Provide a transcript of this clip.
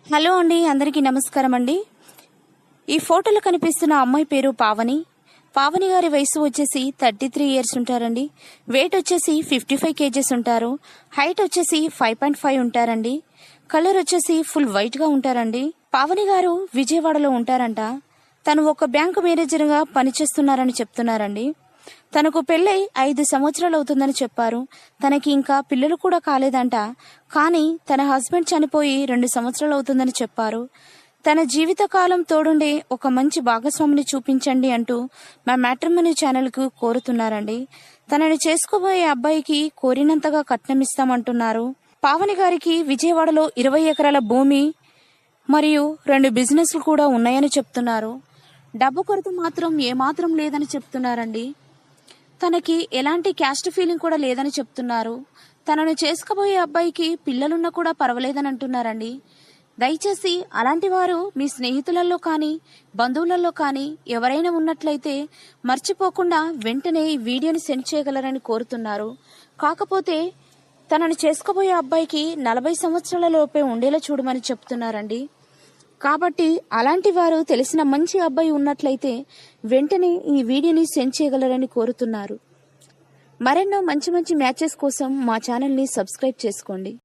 Hello అండి, అందరికీ నమస్కారం అండి. ఈ ఫోటోలో కనిపిస్తున్న అమ్మాయి పేరు పావని. పావని గారి వయసు వచ్చేసి 33 ఇయర్స్ ఉంటారండి. వెయిట్ వచ్చేసి 55 కేజెస్ ఉంటారు. హైట్ వచ్చేసి 5.5 ఉంటారండి. కలర్ వచ్చేసి ఫుల్ వైట్ గా ఉంటారండి. పావని గారు విజయవాడలో ఉంటారంట. తను ఒక బ్యాంకు మేనేజర్ గా పనిచేస్తున్నారని చెప్తున్నారండి. తనకు పెళ్ళై 5 సంవత్సరాలు అవుతుందని చెప్పారు. తనకి ఇంకా పిల్లలు కూడా కాలేదంట. కానీ తన హస్బెండ్ చనిపోయి 2 సంవత్సరాలు అవుతుందని చెప్పారు. తన జీవితకాలం తోడుండే ఒక మంచి భాగస్వామిని చూపించండి అంటూ మా మ్యాట్రిమోనీ ఛానల్ కు కోరుతున్నారండి. తనని చేసుకోబోయే అబ్బాయికి కోరినంతగా కట్నం ఇస్తామంటున్నారు. పావని గారికి విజయవాడలో 20 ఎకరాల భూమి మరియు 2 బిజినెస్లు కూడా ఉన్నాయని చెప్తున్నారు. డబ్బు కొరత మాత్రం ఏమాత్రం లేదని చెప్తున్నారండి. తనకి ఎలాంటి క్యాస్ట్ ఫీలింగ్ కూడా లేదని చెప్తున్నారు. తనను చేసుకోబోయే అబ్బాయికి పిల్లలున్నా కూడా పర్వాలేదని అంటున్నారండి. దయచేసి అలాంటి వారు మీ స్నేహితులలో కానీ బంధువులలో కానీ ఎవరైనా ఉన్నట్లయితే మర్చిపోకుండా వెంటనే ఈ వీడియోని సెండ్ చేయగలరని కోరుతున్నారు. కాకపోతే తనను చేసుకోబోయే అబ్బాయికి 40 సంవత్సరాల లోపే ఉండేలా చూడమని చెప్తున్నారండి. కాబట్టి అలాంటి వారు తెలిసిన మంచి అబ్బాయి ఉన్నట్లయితే వెంటనే ఈ వీడియోని సెండ్ చేయగలరని కోరుతున్నారు. మరెన్నో మంచి మంచి మ్యాచెస్ కోసం మా ఛానల్ని సబ్స్క్రైబ్ చేసుకోండి.